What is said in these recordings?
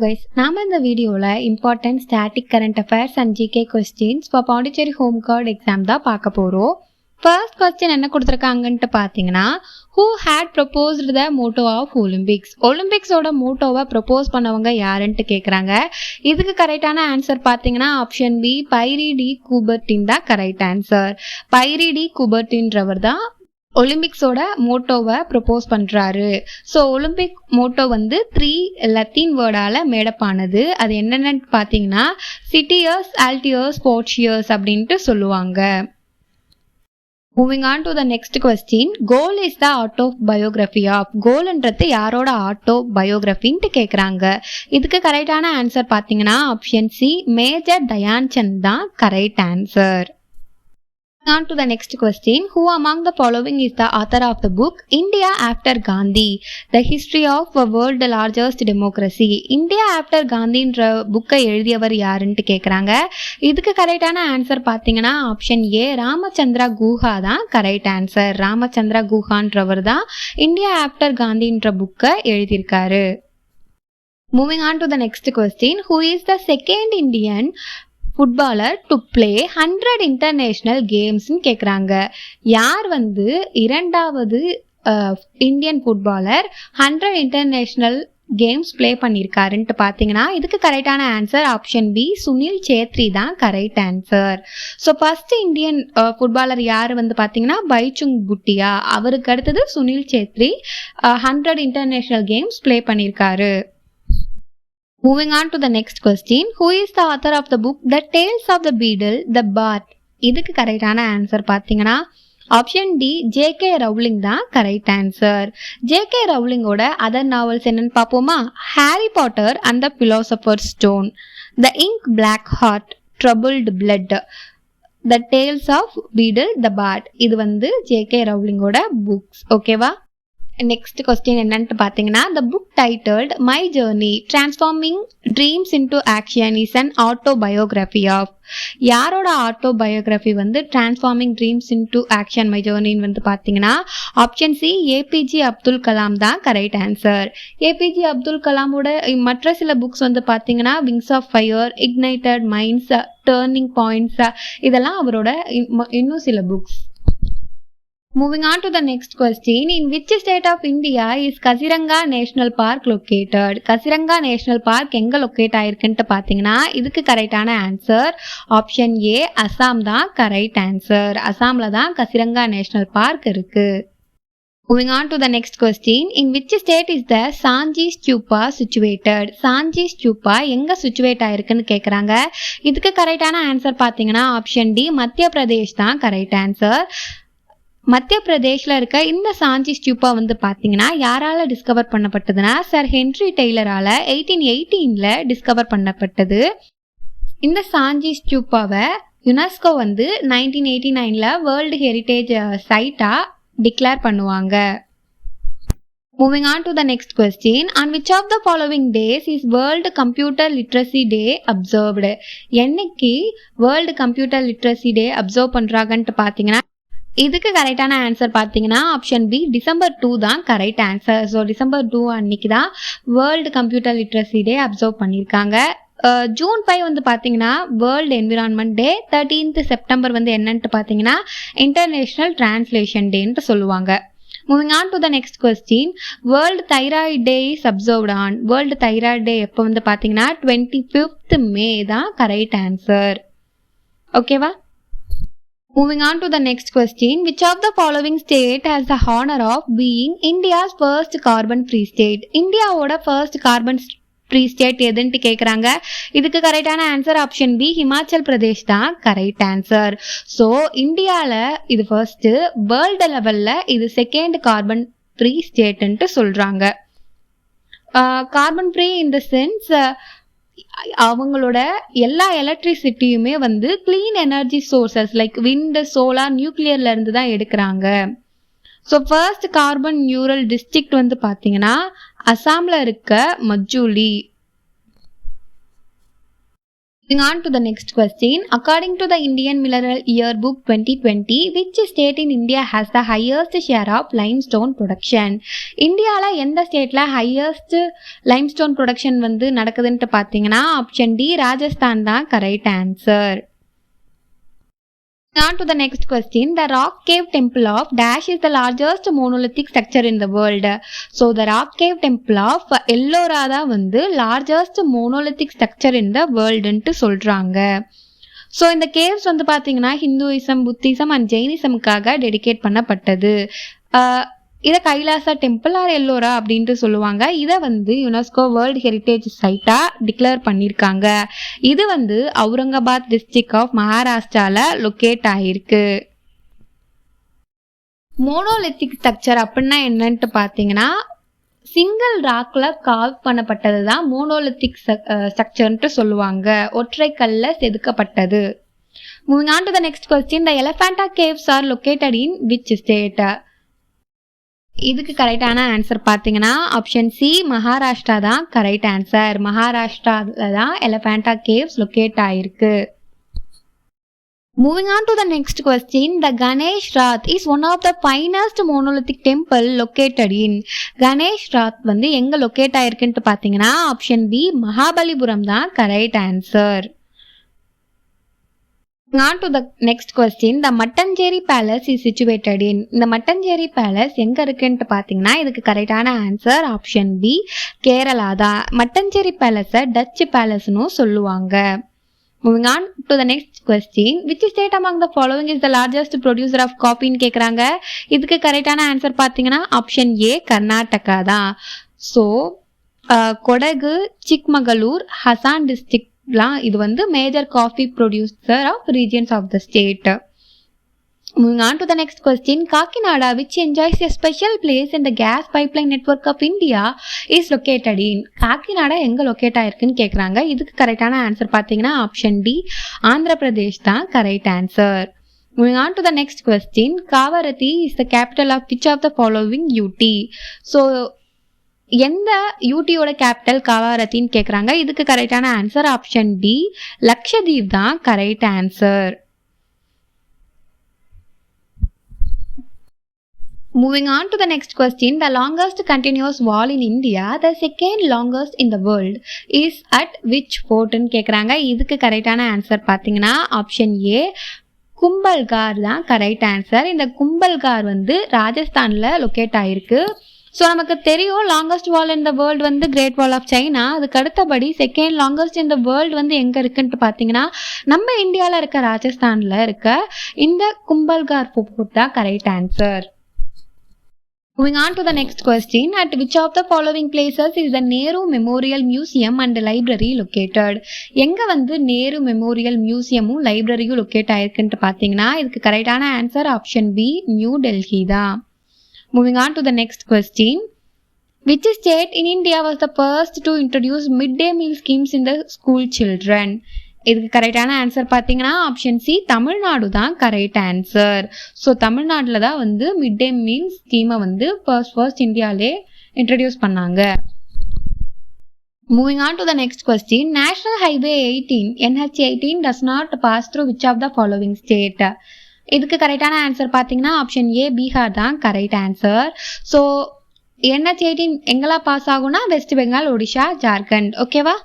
Guys, நாம இந்த வீடியோல important static current affairs and GK questions for Pondicherry home guard exam தான் பார்க்க போறோம். ஃபர்ஸ்ட் கொஸ்டின் என்ன கொடுத்துருக்காங்கன்ட்டு பார்த்தீங்கன்னா, who had proposed the motto of Olympics? ஒலிம்பிக்ஸோட மோட்டோவை ப்ரொபோஸ் பண்ணவங்க யாருன்ட்டு கேட்குறாங்க. இதுக்கு கரெக்டான ஆன்சர் பார்த்தீங்கன்னா option B, Pierre de Coubertin தான் கரெக்ட் ஆன்சர். பைரி டி கூபர்டின்றவர் தான் ஒலிம்பிக்ஸோட மோட்டோவை ப்ரொபோஸ் பண்ணுறாரு. ஸோ ஒலிம்பிக் மோட்டோ வந்து 3 லத்தீன் வேர்டால் மேடப்பானது. அது என்னென்னு பார்த்தீங்கன்னா சிட்டியர்ஸ், ஆல்டியர்ஸ், ஸ்போர்ட்ஷியர்ஸ் அப்படின்ட்டு சொல்லுவாங்க. Moving on to the next question, goal is the autobiography of? கோல்ன்றது யாரோட ஆட்டோ பயோகிராஃபின்ட்டு கேட்குறாங்க. இதுக்கு கரெக்டான ஆன்சர் பார்த்தீங்கன்னா option C, major Dhyan Chand தான் correct answer. On to the next question, who among the following is the author of the book India After Gandhi, the history of a world largest democracy? India After Gandhiன்ற புக்கை எழுதியவர் யாருன்ட்டு கேட்குறாங்க. இதுக்கு கரெக்டான answer பார்த்தீங்கன்னா option A, Ramachandra Guha தான் correct answer. Ramachandra குஹான்றவர் தான் India after காந்தின்ற புக்கை எழுதியிருக்காரு. Moving on to the next question, who is the second Indian footballer to play 100 international கேம்ஸ்ன்னு கேட்குறாங்க. யார் வந்து இரண்டாவது Indian footballer 100 international games play பண்ணியிருக்காருன்ட்டு பார்த்தீங்கன்னா இதுக்கு கரெக்டான answer option B, Sunil Chhetri தான் correct answer. So first Indian footballer யார் வந்து பார்த்தீங்கன்னா பைச்சுங் புட்டியா. அவருக்கு அடுத்தது Sunil Chhetri 100 international games play பண்ணியிருக்காரு. Moving on to the next question, who is the author of the book The Tales of the Beadle, the Bard? இதுக்கு கரெக்டான ஆன்சர் பார்த்தீங்கன்னா ஆப்ஷன் டி, ஜே.கே. ரவுலிங் தான் கரெக்ட் ஆன்சர். ஜே.கே. ரவுலிங்கோட other novels என்னன்னு பார்ப்போமா? Harry Potter and the philosopher's stone, the ink black heart, troubled blood, the tales of Beedle, the bard. இது வந்து ஜே.கே. ரவுலிங்கோட புக்ஸ். ஓகேவா? நெக்ஸ்ட் கொஸ்டின் என்னன்ட்டு பார்த்தீங்கன்னா, the book titled my journey transforming dreams into action is an autobiography of? யாரோட autobiography வந்து transforming dreams into action my ஜர்னின்னு வந்து பார்த்தீங்கன்னா ஆப்ஷன் சி, ஏபிஜே அப்துல் கலாம் தான் கரெக்ட் ஆன்சர். ஏபிஜே அப்துல் கலாமோட மற்ற சில புக்ஸ் வந்து பார்த்தீங்கன்னா wings of fire, ignited minds, turning points, இதெல்லாம் அவரோட இன்னும் சில books. Moving on to the next question, in which state of India is Kaziranga National Park located? Kaziranga National Park எங்க லொக்கேட் ஆயிருக்குன்ட்டு பார்த்தீங்கன்னா இதுக்கு கரெக்டான ஆன்சர் ஆப்ஷன் ஏ, அசாம் தான் correct answer. அசாம்ல தான் கசிரங்கா நேஷனல் பார்க் இருக்கு. Moving on to the next question, in which state is the Sanji Stupa situated? Sanji Stupa எங்க situated ஆயிருக்குன்னு கேட்குறாங்க. இதுக்கு கரெக்டான ஆன்சர் பார்த்தீங்கன்னா ஆப்ஷன் டி, மத்திய பிரதேஷ் தான் கரெக்ட் ஆன்சர். மத்திய பிரதேஷ்ல இருக்க இந்த சாஞ்சி ஸ்டூப்பா வந்து பார்த்தீங்கன்னா யாரால டிஸ்கவர் பண்ணப்பட்டதுன்னா சர் ஹென்ரி டெய்லரால 1818ல டிஸ்கவர் பண்ணப்பட்டது. இந்த சாஞ்சி ஸ்டூப்பாவை யுனெஸ்கோ வந்து 1989ல வேர்ல்டு ஹெரிட்டேஜ் சைட்டா டிக்ளேர் பண்ணுவாங்க. Moving on to the next question, on which of the following days is World Computer Literacy Day observed? என்னைக்கு world computer literacy day observe பண்றாங்கன்ட்டு பார்த்தீங்கன்னா இதுக்கு கரெக்டான answer பார்த்தீங்கன்னா ஆப்ஷன் பி, டிசம்பர் 2 தான் correct answer. So December 2 அன்னைக்கு தான் world computer literacy day observe பண்ணியிருக்காங்க. ஜூன் 5 வந்து பார்த்தீங்கன்னா வேர்ல்டு என்விரான்மெண்ட் டே. 13th செப்டம்பர் வந்து என்னன்ட்டு பார்த்தீங்கன்னா இன்டர்நேஷ்னல் டிரான்ஸ்லேஷன் டேன்ட்டு சொல்லுவாங்க. Moving on to the next question, World Thyroid Day is observed on? World Thyroid Day எப்போ வந்து பார்த்தீங்கன்னா 25th May தான் கரெக்ட் ஆன்சர். ஓகேவா? Moving on to the next question, which of the following state has the honor of being India's first carbon free state? இந்தியாவோட first carbon free state எதுன்ட்டு கேட்குறாங்க. இதுக்கு கரெக்டான answer option B, Himachal Pradesh தான் correct answer. So இந்தியாவில் இது first, world லெவலில் இது செகண்ட் கார்பன் ஃப்ரீ ஸ்டேட்டுன்ட்டு சொல்கிறாங்க. Carbon free in the sense அவங்களோட எல்லா எலக்ட்ரிசிட்டியுமே வந்து clean energy sources like wind, solar, நியூக்ளியர்ல இருந்து தான் எடுக்கிறாங்க. So first carbon neutral district வந்து பார்த்தீங்கன்னா அசாம்ல இருக்க Majuli. Moving on to the next question. According to the Indian Mineral Yearbook 2020, which state in India has the highest share of limestone production? இந்தியால எந்த ஸ்டேட்ல ஹையஸ்ட் லைம்ஸ்டோன் ப்ரொடக்ஷன் வந்து நடக்குதுன்ட்டு பார்த்தீங்கன்னா option D Rajasthan தான் correct answer. On to the next question. The rock cave temple of Dash is the largest monolithic structure in the world. So the rock cave temple of Ellora தான் வந்து largest monolithic structure in the world ன்ட்டு சொல்றாங்க. So இந்த caves வந்து பார்த்தீங்கன்னா Hinduism, Buddhism and ஜெயினிசமுக்காக dedicate பண்ணப்பட்டது. இதை Kailasa temple R Ellora அப்படின்ட்டு சொல்லுவாங்க. இதை வந்து யுனெஸ்கோ வேர்ல்டு ஹெரிட்டேஜ் சைட்டாக டிக்ளேர் பண்ணியிருக்காங்க. இது வந்து அவுரங்காபாத் டிஸ்ட்ரிக்ட் ஆஃப் மகாராஷ்டிரால லொக்கேட் ஆகிருக்கு. மோனோலித்திக் ஸ்ட்ரக்சர் அப்படின்னா என்னன்ட்டு பார்த்தீங்கன்னா சிங்கிள் ராக்ல காவ் பண்ணப்பட்டது தான் மோனோலித்திக் ஸ்ட்ரக்சர்ன்ட்டு சொல்லுவாங்க. ஒற்றை கல்ல செதுக்கப்பட்டது. Moving on to the next question. The Elephanta caves are located in which state? இதுக்கு கரெக்டான ஆன்சர் பார்த்தீங்கன்னா ஆப்ஷன் சி மகாராஷ்டிரா தான் கரெக்ட் ஆன்சர். மகாராஷ்டிரால தான் எலஃபேண்டா கேவ்ஸ் லொக்கேட் ஆயிருக்கு. Moving on to the next question. The Ganesh Rath is one of the finest monolithic temple located in. Ganesh Rath வந்து எங்க locate ஆயிருக்குன்ட்டு பார்த்தீங்கன்னா ஆப்ஷன் பி மகாபலிபுரம் தான் correct answer. On to the next question. The Mattancherry Palace is situated in. இந்த Mattancherry Palace எங்க இருக்குன்ட்டு பார்த்தீங்கன்னா இதுக்கு கரெக்டான ஆன்சர் ஆப்ஷன் பி கேரளா தான். Mattancherry Palace டச் பேலஸ்னு சொல்லுவாங்க. Moving on to the next question. Which state among the following is the largest producer of coffee ன்னு கேட்குறாங்க. இதுக்கு கரெக்டான ஆன்சர் பார்த்தீங்கன்னா ஆப்ஷன் ஏ கர்நாடகா தான். ஸோ கொடகு, சிக்மகளூர், ஹசான் டிஸ்ட்ரிக்ட் இது வந்து major coffee producer of regions of the state. Moving on to the next question. Kakinada, which enjoys a special place in the gas pipeline network of India, is located in. Kakinada எங்க locate ஆயிருக்குன்னு கேட்குறாங்க. இதுக்கு கரெக்டான answer பார்த்தீங்கன்னா option D Andhra Pradesh தான் correct answer. Moving on to the next question. Kavaratti is the capital of which of the following UT? So எந்த யூடியோட capital கவாரத்தின்னு கேட்குறாங்க. இதுக்கு கரெக்டான ஆன்சர் ஆப்ஷன் டி லக்ஷதீப் தான் correct answer. Moving on to the next question. The longest continuous wall in India, the second longest in the world, is at which fort ன்னு கேட்குறாங்க. இதுக்கு கரெக்டான answer பார்த்தீங்கன்னா ஆப்ஷன் ஏ கும்பல்கார் தான் கரெக்ட் ஆன்சர். இந்த கும்பல்கார் வந்து ராஜஸ்தானில் லொக்கேட் ஆயிருக்கு. ஸோ நமக்கு தெரியும் longest wall in the world வந்து கிரேட் வால் ஆஃப் சைனா. அதுக்கு அடுத்தபடி second longest in the world வந்து எங்கே இருக்குன்ட்டு பார்த்தீங்கன்னா நம்ம இந்தியாவில் இருக்க ராஜஸ்தானில் இருக்க இந்த கும்பல்கார் ஃபோர்ட் தான் correct answer. Moving on to the next question. At which of the following places is the Nehru Memorial Museum and Library located? எங்கே வந்து நேரு மெமோரியல் மியூசியமும் லைப்ரரியும் லொக்கேட் ஆயிருக்குன்ட்டு பார்த்தீங்கன்னா இதுக்கு கரெக்டான answer option be new Delhi தான். Moving on to the next question. Which state in India was the first to introduce midday meal schemes in the school children? இதுக்கு கரெக்டான answer பார்த்தீங்கன்னா option C Tamil Nadu தான் correct answer. So தமிழ்நாட்டில் தான் வந்து mid டே meal ஸ்கீமை வந்து ஃபர்ஸ்ட் இந்தியாவிலே இன்ட்ரடியூஸ் பண்ணாங்க. Moving on to the next question. National Highway 18 NH18 does not pass through which of the following state? இதுக்கு கரெக்டான ஆன்சர் பார்த்தீங்கன்னா ஆப்ஷன் ஏ பீகார் தான் கரெக்ட் ஆன்சர். ஸோ NH18 எங்கெல்லாம் பாஸ் ஆகும்னா வெஸ்ட் பெங்கால், ஒடிஷா, ஜார்க்கண்ட். ஓகேவா?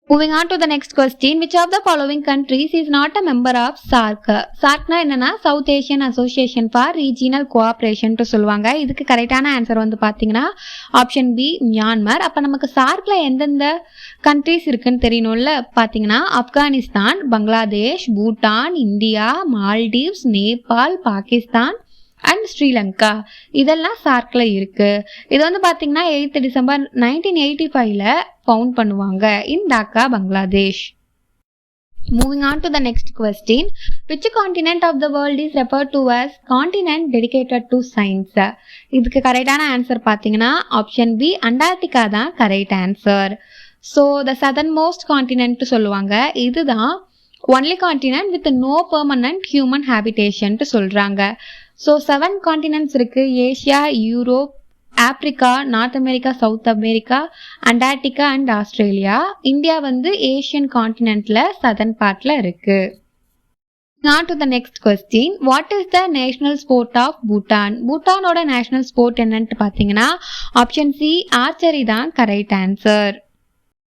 Moving on to the next question. Which of the following countries is not a member of SAARC? SAARCனா என்னன்னா south Asian association for regional cooperation சொல்லுவாங்க. இதுக்கு கரெக்டான answer வந்து பார்த்தீங்கன்னா ஆப்ஷன் பி மியான்மர். அப்போ நமக்கு சார்க்ல எந்தெந்த கண்ட்ரிஸ் இருக்குன்னு தெரியணும்ல. பார்த்தீங்கன்னா Afghanistan, Bangladesh, Bhutan, India, Maldives, Nepal, Pakistan and Sri Lanka இதெல்லாம் சார்க்ல இருக்கு. இது வந்து பார்த்தீங்கன்னா 8 டிசம்பர் 1985 ஃபவுண்ட் பண்ணுவாங்க இன் Dhaka, Bangladesh. Moving on to the next question. Which continent of the world is referred to as continent dedicated to science? இதுக்கு கரெக்டான ஆன்சர் பார்த்தீங்கன்னா ஆப்ஷன் பி அண்டார்டிகா தான் correct answer. So the southernmost continent சொல்லுவாங்க. இதுதான் only continent with no permanent human habitation சொல்கிறாங்க. So 7 continents இருக்குது. Asia, Europe, Africa, North America, South America, Antarctica and Australia. India வந்து Asian கான்டினென்ட்ல சதர்ன் பார்ட்ல இருக்கு. Now to the next question. What is the national sport of Bhutan? பூட்டானோட national sport என்னன்னு பார்த்தீங்கன்னா ஆப்ஷன் சி ஆர்ச்சரி தான் கரெக்ட் ஆன்சர்.